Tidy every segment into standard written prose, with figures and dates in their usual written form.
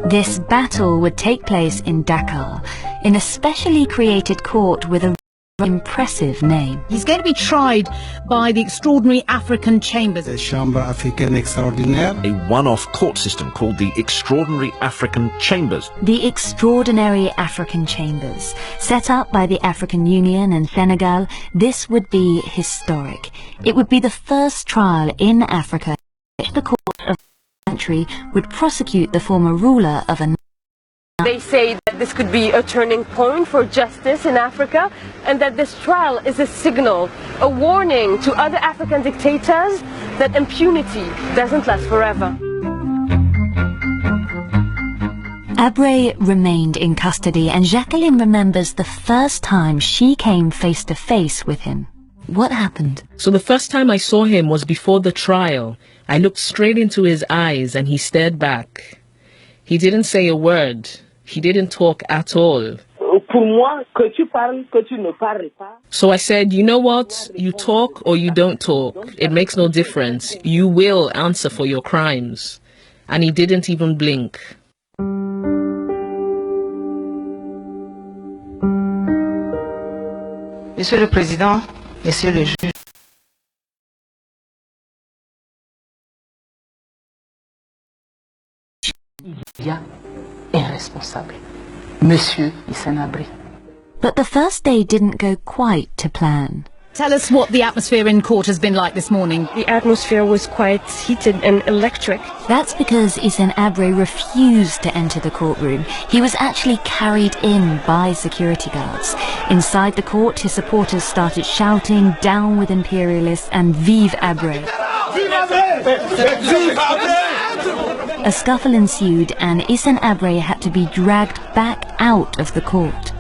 This battle would take place in Dakar, in a specially created court with a impressive name. He's going to be tried by the Extraordinary African Chambers. The Chambre Africaine Extraordinaire. A one-off court system called the Extraordinary African Chambers. The Extraordinary African Chambers, set up by the African Union and Senegal, this would be historic. It would be the first trial in Africa. The court of the country would prosecute the former ruler of a... They say that this could be a turning point for justice in Africa, and that this trial is a signal, a warning to other African dictators that impunity doesn't last forever. Habré remained in custody, and Jacqueline remembers the first time she came face to face with him. What happened? So the first time I saw him was before the trial. I looked straight into his eyes and he stared back. He didn't say a word. He didn't talk at all. So I said, you know what? You talk or you don't talk. It makes no difference. You will answer for your crimes. And he didn't even blink. Monsieur le Président, Monsieur le Juge. Il y a un responsable, Monsieur Habré. But the first day didn't go quite to plan. Tell us what the atmosphere in court has been like this morning. The atmosphere was quite heated and electric. That's because Habré refused to enter the courtroom. He was actually carried in by security guards. Inside the court, his supporters started shouting, "Down with imperialists" and "Vive Habré." A scuffle ensued and Habré had to be dragged back out of the court.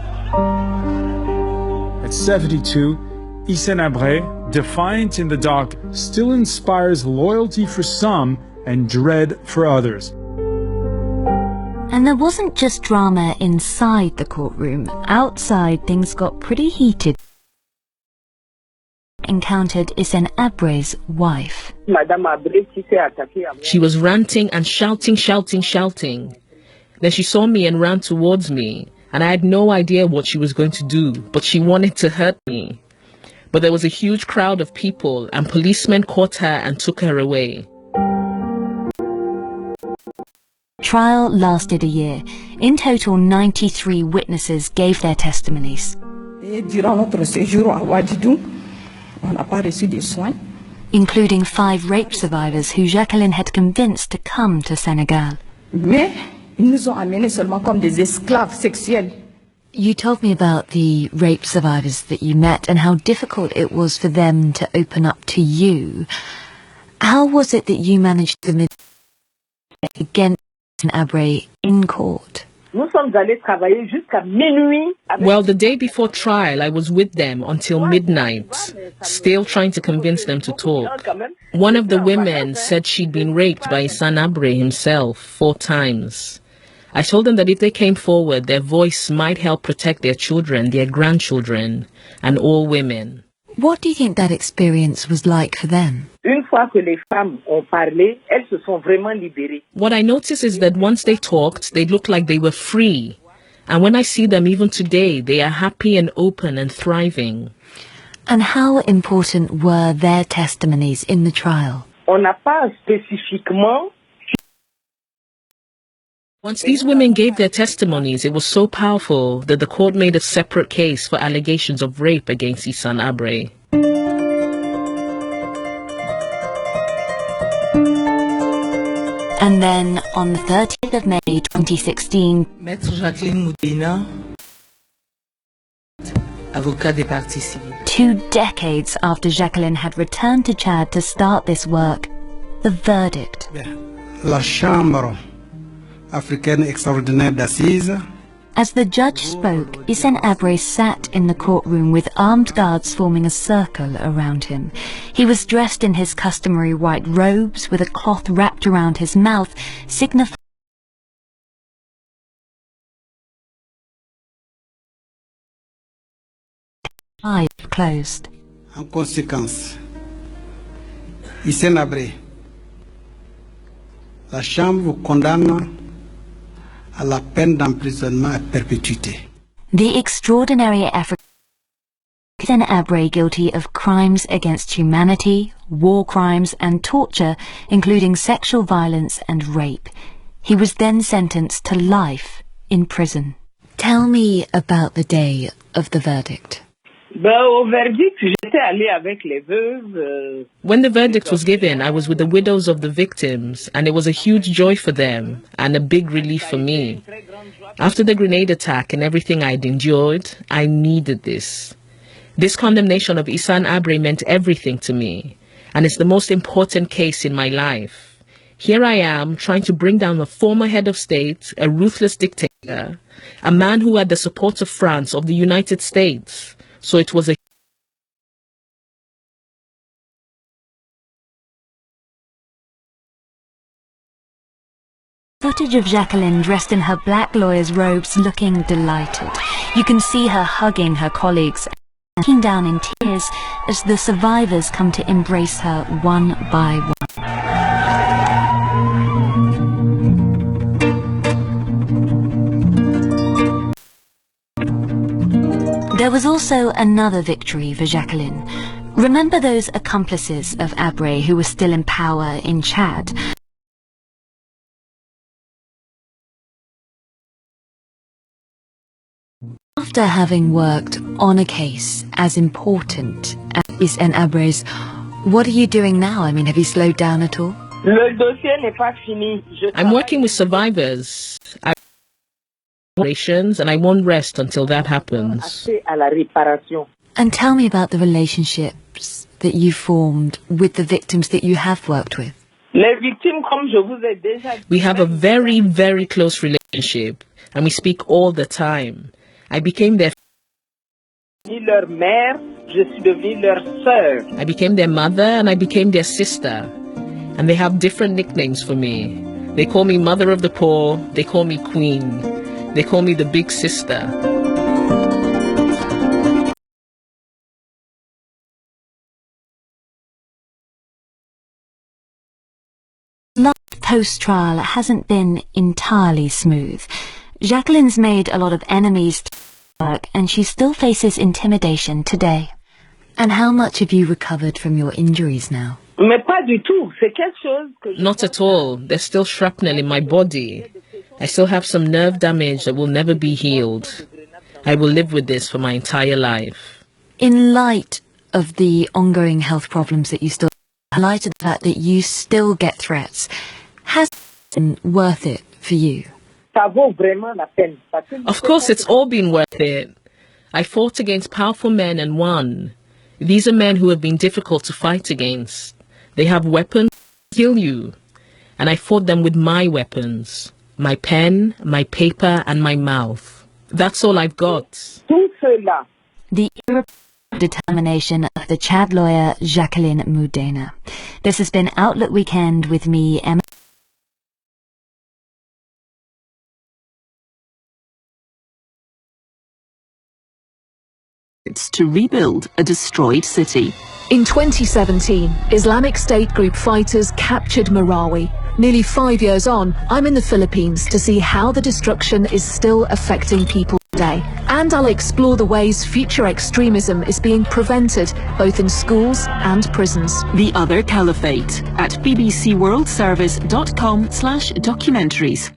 At 72, Habré, defiant in the dock, still inspires loyalty for some and dread for others. And there wasn't just drama inside the courtroom. Outside, things got pretty heated. Encountered Habré's wife. She was ranting and shouting. Then she saw me and ran towards me, and I had no idea what she was going to do, but she wanted to hurt me. But there was a huge crowd of people, and policemen caught her and took her away. Trial lasted a year. In total, 93 witnesses gave their testimonies. Including 5 rape survivors who Jacqueline had convinced to come to Senegal. You told me about the rape survivors that you met and how difficult it was for them to open up to you. How was it that you managed to admit against Habré in court? Well, the day before trial, I was with them until midnight, still trying to convince them to talk. One of the women said she'd been raped by Habré himself 4 times. I told them that if they came forward, their voice might help protect their children, their grandchildren, and all women. What do you think that experience was like for them? What I noticed is that once they talked, they looked like they were free. And when I see them even today, they are happy and open and thriving. And how important were their testimonies in the trial? Once these women gave their testimonies, it was so powerful that the court made a separate case for allegations of rape against Habré. And then, on the 30th of May 2016, Maître Jacqueline Moudina, avocat des parties civiles. 2 decades after Jacqueline had returned to Chad to start this work, the verdict. La Chambre Africaine Extraordinaire d'Assises. As the judge spoke, Habré sat in the courtroom with armed guards forming a circle around him. He was dressed in his customary white robes with a cloth wrapped around his mouth, signifying eyes closed. En conséquence, Habré La Chambre vous condamne à la peine d'emprisonnement à perpétuité. The extraordinary African Abre guilty of crimes against humanity, war crimes and torture, including sexual violence and rape. He was then sentenced to life in prison. Tell me about the day of the verdict. When the verdict was given, I was with the widows of the victims, and it was a huge joy for them and a big relief for me. After the grenade attack and everything I'd endured, I needed this. This condemnation of Ihsan Abre meant everything to me, and it's the most important case in my life. Here I am, trying to bring down a former head of state, a ruthless dictator, a man who had the support of France, of the United States. So it was a footage of Jacqueline dressed in her black lawyer's robes, looking delighted. You can see her hugging her colleagues, breaking down in tears as the survivors come to embrace her one by one. There was also another victory for Jacqueline. Remember those accomplices of Abre who were still in power in Chad? After having worked on a case as important as Ihsan Abre's, what are you doing now? I mean, have you slowed down at all? I'm working with survivors. And I won't rest until that happens. And tell me about the relationships that you formed with the victims that you have worked with. We have a very, very close relationship, and we speak all the time. I became their I became their mother, and I became their sister. And they have different nicknames for me. They call me Mother of the Poor, they call me Queen. They call me the Big Sister. Life post-trial hasn't been entirely smooth. Jacqueline's made a lot of enemies through work, and she still faces intimidation today. And how much have you recovered from your injuries now? Not at all. There's still shrapnel in my body. I still have some nerve damage that will never be healed. I will live with this for my entire life. In light of the ongoing health problems that you still have, in light of the fact that you still get threats, has it been worth it for you? Of course, it's all been worth it. I fought against powerful men and won. These are men who have been difficult to fight against. They have weapons to kill you. And I fought them with my weapons. My pen, my paper, and my mouth. That's all I've got. The determination of the Chad lawyer Jacqueline Moudena. This has been Outlook Weekend with me, Emma. To rebuild a destroyed city. In 2017, Islamic State group fighters captured Marawi. Nearly 5 years on, I'm in the Philippines to see how the destruction is still affecting people today. And I'll explore the ways future extremism is being prevented, both in schools and prisons. The Other Caliphate at bbcworldservice.com/documentaries.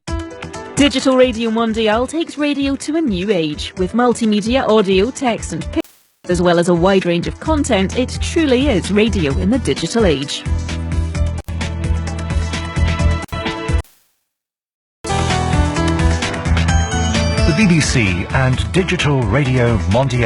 Digital Radio Mondial takes radio to a new age. With multimedia, audio, text and pictures, as well as a wide range of content, it truly is radio in the digital age. The BBC and Digital Radio Mondial